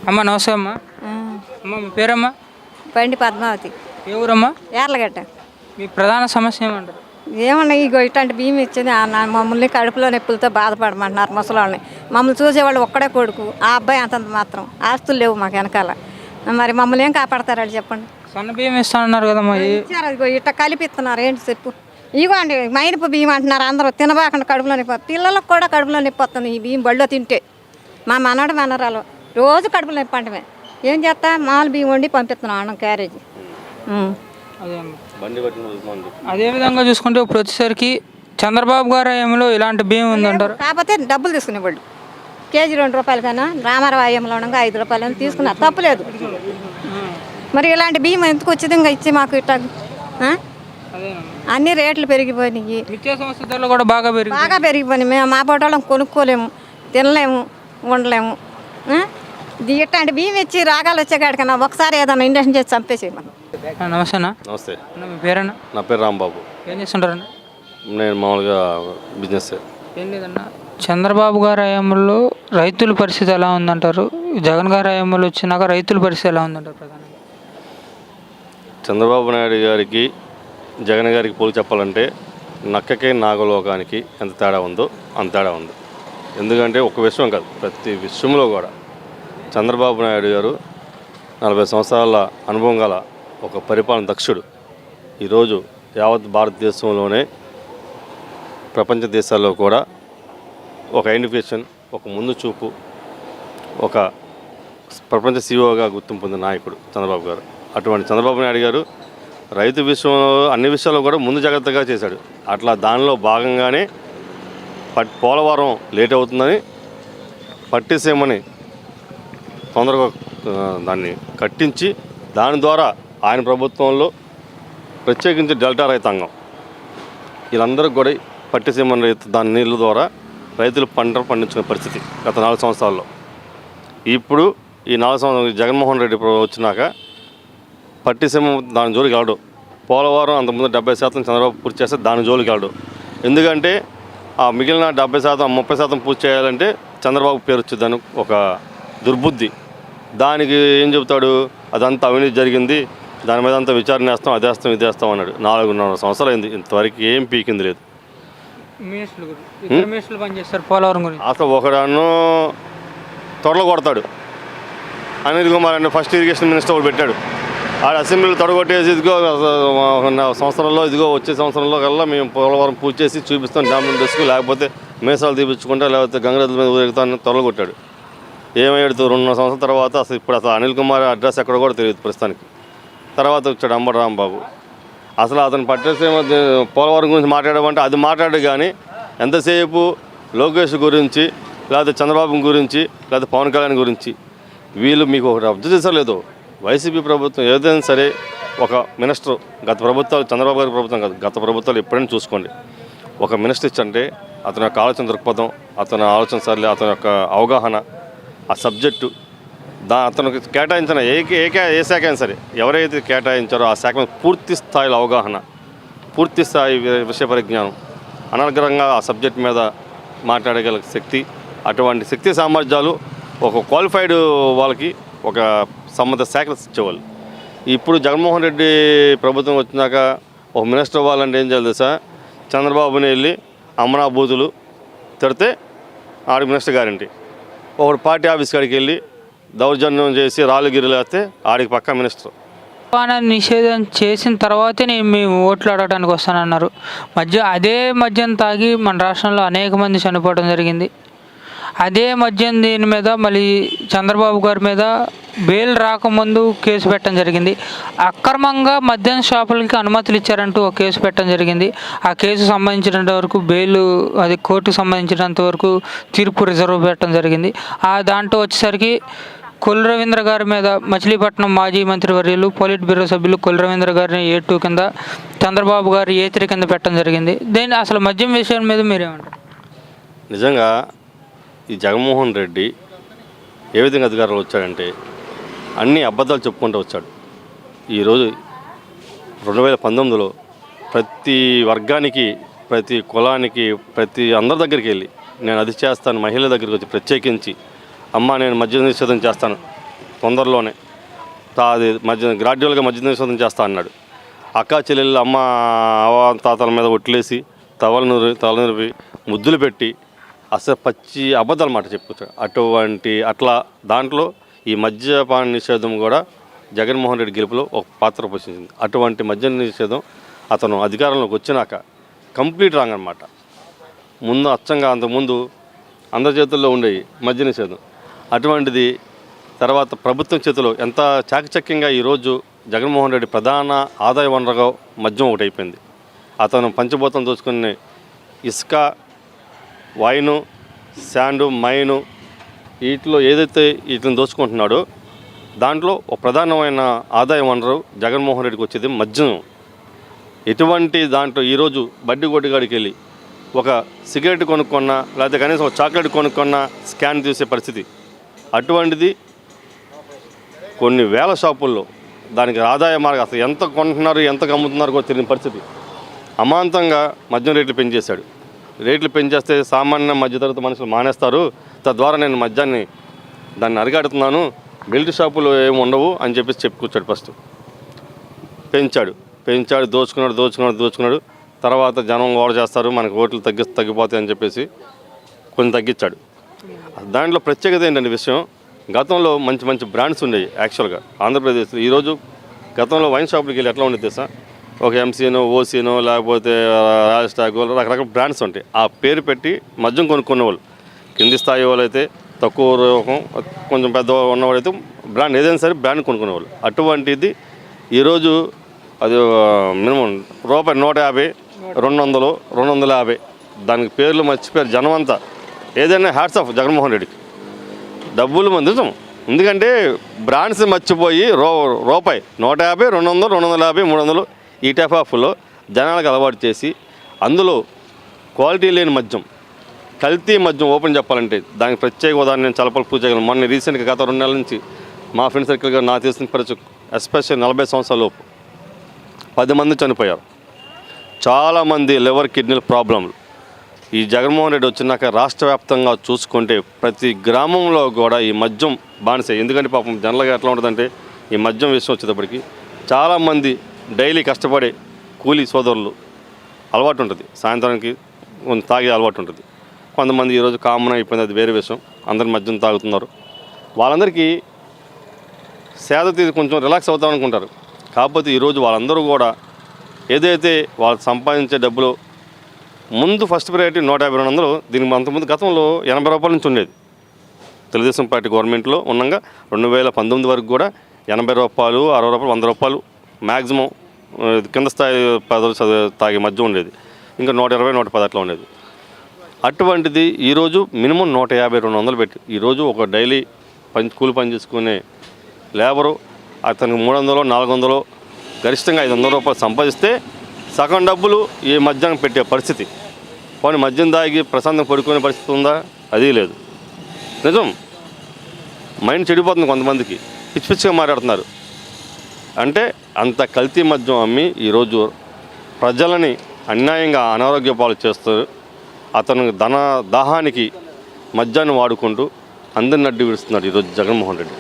అమ్మ నమస్తే అమ్మ. అమ్మ మీ పేరమ్మా? బండి పద్మావతి. ఏ ఊరమ్మా? ఏర్లగడ్డ. మీ ప్రధాన సమస్య ఏమంటారు? ఏమన్నా ఇగో ఇట్లాంటి బియ్యం ఇచ్చింది మమ్మల్ని కడుపులో నొప్పులతో బాధపడమంటున్నారు ముసలాళ్ళని. మమ్మల్ని చూసేవాళ్ళు ఒక్కడే కొడుకు, ఆ అబ్బాయి అంతంత మాత్రం. ఆస్తులు లేవు మాకు వెనకాల. మరి మమ్మల్ని ఏం కాపాడతారు అది చెప్పండి. సన్న బియ్యం ఇస్తానన్నారు కదమ్మా. ఇచ్చారు ఇగో ఇట్లా కలిపిస్తున్నారు. ఏంటి చెప్పు. ఇగో అండి మైనపు బియ్యం అంటున్నారు అందరూ. తినబాకుండా కడుపులో నొప్పి, పిల్లలకు కూడా కడుపులో నొప్పి వస్తుంది ఈ బియ్యం బళ్ళో తింటే. మా మనడు మనరాలు రోజు కడుపులో నొప్పి అంటమే. ఏం చేస్తా మామూలు బియ్యం వండి పంపిస్తున్నాం అన్నం క్యారేజీ. అదే విధంగా చూసుకుంటే ఇప్పుడు వచ్చేసరికి చంద్రబాబు గారి హయాంలో ఇలాంటి బియ్యం ఉందంటారు. కాకపోతే డబ్బులు తీసుకునేవాళ్ళు కేజీ 2 రూపాయలు కన్నా రామారావు హయాంలో ఉండగా 5 రూపాయలు తీసుకున్నారు, తప్పులేదు. మరి ఇలాంటి బియ్యం ఎందుకు వచ్చింది ఇంకా ఇచ్చి మాకు ఇట్లా అన్ని రేట్లు పెరిగిపోయినాయి. నిత్యావసర ధరలు కూడా బాగా పెరిగిపోయినాయి. మేము మా పోటోళ్ళం కొనుక్కోలేము, తినలేము, ఉండలేము. ఇట్లాంటి బియ్యం ఇచ్చి రాగాలు వచ్చేకాడికన్నా ఒకసారి ఏదైనా ఇండక్షన్ చేసి చంపేసి మనం. నమస్తే అన్న. నమస్తే. మీ పేరన్నా? నా పేరు రాంబాబు. ఏం చేస్తుంటారన్న? నేను మామూలుగా బిజినెస్. ఏం లేదన్న, చంద్రబాబు గారి హయాంలో రైతుల పరిస్థితి ఎలా ఉందంటారు? జగన్ గారి హయాంలో వచ్చినాక రైతుల పరిస్థితి ఎలా ఉందంటారు? ప్రధానంగా చంద్రబాబు నాయుడు గారికి జగన్ గారికి పోలి చెప్పాలంటే నక్కకే నాగలోకానికి ఎంత తేడా ఉందో అంత తేడా ఉంది. ఎందుకంటే ఒక విషయం కాదు, ప్రతి విషయంలో కూడా చంద్రబాబు నాయుడు గారు 40 సంవత్సరాల అనుభవం గల ఒక పరిపాలన దక్షుడు. ఈరోజు యావత్ భారతదేశంలోనే ప్రపంచ దేశాల్లో కూడా ఒక ఐడెంటిఫికేషన్, ఒక ముందు చూపు, ఒక ప్రపంచ సీఈఓగా గుర్తింపు పొందిన నాయకుడు చంద్రబాబు గారు. అటువంటి చంద్రబాబు నాయుడు గారు రైతు విషయంలో అన్ని విషయాల్లో కూడా ముందు జాగ్రత్తగా చేశాడు. అట్లా దానిలో భాగంగానే పోలవరం లేట్ అవుతుందని పట్టిసీమని తొందరగా దాన్ని కట్టించి దాని ద్వారా ఆయన ప్రభుత్వంలో ప్రత్యేకించి డెల్టా రైతాంగం వీళ్ళందరూ కూడా పట్టిసీమ రైతు దాని నీళ్ళ ద్వారా రైతులు పంట పండించుకునే పరిస్థితి గత 4 సంవత్సరాల్లో. ఇప్పుడు ఈ 4 సంవత్సరాలు జగన్మోహన్ రెడ్డి వచ్చినాక పట్టిసీమ దాని జోలికి వెళ్ళడు. పోలవరం అంతకుముందు 70% చంద్రబాబు పూర్తి చేస్తే దాని జోలికి వెళ్ళడు. ఎందుకంటే ఆ మిగిలిన 70%, 30% పూర్తి చేయాలంటే చంద్రబాబు పేరు వచ్చిందని ఒక దుర్బుద్ధి. దానికి ఏం చెబుతాడు, అదంతా అవినీతి జరిగింది, దాని మీద అంతా విచారణ చేస్తాం, అదేస్తాం ఇదేస్తాం అన్నాడు. 4.5 సంవత్సరాలు అయింది, ఇంతవరకు ఏం పీకింది లేదు. అసలు ఒకడాను త్వరలో కొడతాడు. అనిల్ కుమార్ అంటే ఫస్ట్ ఇరిగేషన్ మినిస్టర్ ఒకటి పెట్టాడు. ఆడ అసెంబ్లీలో తొడగొట్టేసి ఇదిగో సంవత్సరంలో ఇదిగో వచ్చే సంవత్సరంలో కల్లా మేము పోలవరం పూజ చేసి చూపిస్తాం డ్యామ్లను తెచ్చుకో, లేకపోతే మేసాలు తీపించుకుంటా, లేకపోతే గంగరెద్దుల మీద ఊరెగుతాను త్వరలో కొట్టాడు. ఏమయ్యాడు 2.5 సంవత్సరాల తర్వాత అసలు ఇప్పుడు అసలు అనిల్ కుమార్ అడ్రస్ ఎక్కడ కూడా తెలియదు ప్రస్తుతానికి. తర్వాత వచ్చాడు అంబటి రాంబాబు. అసలు అతను పట్టేసేమో పోలవరం గురించి మాట్లాడమంటే అది మాట్లాడు, కానీ ఎంతసేపు లోకేష్ గురించి, లేకపోతే చంద్రబాబు గురించి, లేకపోతే పవన్ కళ్యాణ్ గురించి. వీళ్ళు మీకు ఒకటి అబ్జర్వ్ చేశారు లేదో, వైసీపీ ప్రభుత్వం ఏదైనా సరే ఒక మినిస్టర్, గత ప్రభుత్వాలు చంద్రబాబు గారి ప్రభుత్వం కాదు, గత ప్రభుత్వాలు ఎప్పుడైనా చూసుకోండి, ఒక మినిస్టర్ ఇచ్చంటే అతని యొక్క ఆలోచన దృక్పథం, అతని ఆలోచన సరళి, అతని యొక్క అవగాహన, ఆ సబ్జెక్టు అతనికి కేటాయించిన ఏ శాఖ అయినా సరే ఎవరైతే కేటాయించారో ఆ శాఖ పూర్తి స్థాయిలో అవగాహన, పూర్తి స్థాయి విషయ పరిజ్ఞానం, అనర్గళంగా ఆ సబ్జెక్ట్ మీద మాట్లాడగల శక్తి, అటువంటి శక్తి సామర్థ్యాలు ఒక క్వాలిఫైడ్ వాళ్ళకి ఒక సంబంధిత శాఖలు ఇచ్చేవాళ్ళు. ఇప్పుడు జగన్మోహన్ రెడ్డి ప్రభుత్వం వచ్చినాక ఒక మినిస్టర్ అవ్వాలంటే ఏం చేయాలి తెలుసా, చంద్రబాబుని వెళ్ళి అమ్మనా బూతులు తిడితే ఆడికి మినిస్టర్ గ్యారంటీ. ఒకడు పార్టీ ఆఫీస్ కాడికి వెళ్ళి దౌర్జన్యం చేసి రాళ్ళు గిరిలు వేస్తే ఆడికి పక్కా మినిస్టర్. నిషేధం చేసిన తర్వాతే నేను మేము ఓట్లు అడగడానికి వస్తానన్నారు. అదే మద్యం తాగి మన రాష్ట్రంలో అనేక మంది చనిపోవడం జరిగింది. అదే మద్యం దీని మీద మళ్ళీ చంద్రబాబు గారి మీద బెయిల్ రాకముందు కేసు పెట్టడం జరిగింది. అక్రమంగా మద్యం షాపులకి అనుమతులు ఇచ్చారంటూ ఒక కేసు పెట్టడం జరిగింది. ఆ కేసు సంబంధించినంత వరకు బెయిల్, అది కోర్టుకు సంబంధించినంత వరకు తీర్పు రిజర్వ్ పెట్టడం జరిగింది. దాంట్లో వచ్చేసరికి కొల్లు రవీంద్ర గారి మీద మచిలీపట్నం మాజీ మంత్రివర్యులు పోలిట్ బ్యూరో సభ్యులు కొల్లు రవీంద్ర గారిని A2 కింద, చంద్రబాబు గారు A3 కింద పెట్టడం జరిగింది. దీన్ని అసలు మద్యం విషయం మీద మీరేమంటారు? నిజంగా ఈ జగన్మోహన్ రెడ్డి ఏ విధంగా అధికారంలో వచ్చాడంటే అన్ని అబద్ధాలు చెప్పుకుంటూ వచ్చాడు. ఈరోజు 2019లో ప్రతి వర్గానికి, ప్రతి కులానికి, ప్రతి అందరి దగ్గరికి వెళ్ళి నేను అది చేస్తాను, మహిళల దగ్గరికి వచ్చి ప్రత్యేకించి అమ్మ నేను మద్య నిషేధం చేస్తాను, తొందరలోనే అది గ్రాడ్యువల్గా మద్య నిషేధం చేస్తా అన్నాడు. అక్కా చెల్లెళ్ళు అమ్మ అవ్వ తాతల మీద ఒట్లేసి తలనిరిపి ముద్దులు పెట్టి అసలు పచ్చి అబద్ధాల మాట చెప్పుకొచ్చాడు. అట్లా దాంట్లో ఈ మద్యపాన నిషేధం కూడా జగన్మోహన్ రెడ్డి గెలుపులో ఒక పాత్ర పోషించింది. అటువంటి మద్య నిషేధం అతను అధికారంలోకి వచ్చినాక కంప్లీట్ రాంగ్ అనమాట. ముందు అచ్చంగా అంతకుముందు అందరి చేతుల్లో ఉండేవి మద్య నిషేధం. అటువంటిది తర్వాత ప్రభుత్వం చేతిలో ఎంత చాకచక్యంగా ఈరోజు జగన్మోహన్ రెడ్డి ప్రధాన ఆదాయ వనరుగా మద్యం ఒకటి అయిపోయింది. అతను పంచభూతం దోచుకునే ఇసుక, వైను, శాండు, మైను వీటిలో ఏదైతే వీటిని దోచుకుంటున్నాడో దాంట్లో ఒక ప్రధానమైన ఆదాయ వనరు జగన్మోహన్ రెడ్డికి వచ్చేది మద్యం. ఎటువంటి దాంట్లో ఈరోజు బడ్డీ కొట్టుగాడికి వెళ్ళి ఒక సిగరెట్ కొనుక్కున్నా లేకపోతే కనీసం ఒక చాక్లెట్ కొనుక్కున్నా స్కాన్ తీసే పరిస్థితి. అటువంటిది కొన్ని వేల షాపుల్లో దానికి ఆదాయ మార్గం అసలు ఎంత కొంటున్నారు ఎంత అమ్ముతున్నారు కూడా తెలియని పరిస్థితి. అమాంతంగా మద్యం రేట్లు పెంచేశాడు. రేట్లు పెంచేస్తే సామాన్య మధ్యతరగతి మనుషులు మానేస్తారు, తద్వారా నేను మద్యాన్ని దాన్ని అరికడుతున్నాను, బెల్ట్ షాపులు ఏమి ఉండవు అని చెప్పేసి చెప్పుకొచ్చాడు. ఫస్ట్ పెంచాడు దోచుకున్నాడు. తర్వాత జనం ఓడ చేస్తారు, మనకు ఓట్లు తగ్గిపోతాయి అని చెప్పేసి కొంచెం తగ్గించాడు. దాంట్లో ప్రత్యేకత ఏంటంటే విషయం, గతంలో మంచి బ్రాండ్స్ ఉండేవి యాక్చువల్గా ఆంధ్రప్రదేశ్. ఈరోజు గతంలో వైన్ షాపులకి వెళ్ళి ఎట్లా ఉండేది తెలుసా, ఒక ఎంసీనో ఓసీనో లేకపోతే రాయల్ స్టాక్ రకరకాల బ్రాండ్స్ ఉంటాయి. ఆ పేరు పెట్టి మద్యం కొనుక్కునేవాళ్ళు. కింది స్థాయి వాళ్ళు అయితే తక్కువ రకం, కొంచెం పెద్ద ఉన్నవాళ్ళు అయితే బ్రాండ్ ఏదైనా సరే బ్రాండ్ కొనుక్కునేవాళ్ళు. అటువంటిది ఈరోజు అది మినిమం రూపాయి 150, 200, 250 దానికి పేర్లు మర్చిపోయారు జనం అంతా. ఏదైనా హ్యాట్స్ ఆఫ్ జగన్మోహన్ రెడ్డికి. డబ్బులు మందితం, ఎందుకంటే బ్రాండ్స్ మర్చిపోయి రూపాయి 150, 200, 250, 300 ఈ టైప్ ఆఫ్లో జనాలకు అలవాటు చేసి అందులో క్వాలిటీ లేని మద్యం, కల్తీ మద్యం ఓపెన్ చెప్పాలంటే దానికి ప్రత్యేక ఉదాహరణ నేను చలపలు పూజ చేయగలను. మొన్న రీసెంట్గా గత 2 నెలల నుంచి మా ఫ్రెండ్ సర్కిల్గా నాకు తెలిసిన పరిచయం ఎస్పెషల్ 40 సంవత్సరాల లోపు 10 మంది చనిపోయారు. చాలామంది లివర్ కిడ్నీల ప్రాబ్లంలు. ఈ జగన్మోహన్ రెడ్డి వచ్చినాక రాష్ట్ర వ్యాప్తంగా చూసుకుంటే ప్రతి గ్రామంలో కూడా ఈ మద్యం బానిసే. ఎందుకంటే పాపం జనరల్గా ఎట్లా ఉంటుందంటే ఈ మద్యం విషయం వచ్చేటప్పటికి చాలామంది డైలీ కష్టపడే కూలీ సోదరులు అలవాటు ఉంటుంది, సాయంత్రానికి కొంచెం తాగే అలవాటు ఉంటుంది. కొంతమంది ఈరోజు కామన్ అయిపోయింది, అది వేరే విషయం. అందరు మద్యం తాగుతున్నారు. వాళ్ళందరికీ సేద తీసి కొంచెం రిలాక్స్ అవుతాం అనుకుంటారు. కాకపోతే ఈరోజు వాళ్ళందరూ కూడా ఏదైతే వాళ్ళు సంపాదించే డబ్బులు ముందు ఫస్ట్ ప్రయారిటీ 150, 200. దీనికి అంతకుముందు గతంలో 80 రూపాయల నుంచి ఉండేది. తెలుగుదేశం పార్టీ గవర్నమెంట్లో ఉండగా 2019 వరకు కూడా 80 రూపాయలు, 60 రూపాయలు, 100 రూపాయలు మ్యాక్సిమం కింద స్థాయి పదవులు తాగే మద్యం ఉండేది. ఇంకా 120, 110 అట్లా ఉండేది. అటువంటిది ఈరోజు మినిమం 150, 200 పెట్టి ఈరోజు ఒక డైలీ కూలి పని చేసుకునే లేబరు అతనికి 300, 400, గరిష్టంగా 500 రూపాయలు సంపాదిస్తే సగం డబ్బులు ఈ మద్యానికి పెట్టే పరిస్థితి. పోనీ మద్యం తాగి ప్రశాంతం పడుకునే పరిస్థితి ఉందా? అది లేదు. నిజం, మైండ్ చెడిపోతుంది కొంతమందికి, పిచ్చిగా మాట్లాడుతున్నారు. అంటే అంత కల్తీ మద్యం అమ్మి ఈరోజు ప్రజలని అన్యాయంగా అనారోగ్య పాలు చేస్తారు. అతను దాహానికి మద్యాన్ని వాడుకుంటూ అందరిని అడ్డు విడుస్తున్నాడు ఈరోజు జగన్మోహన్ రెడ్డి.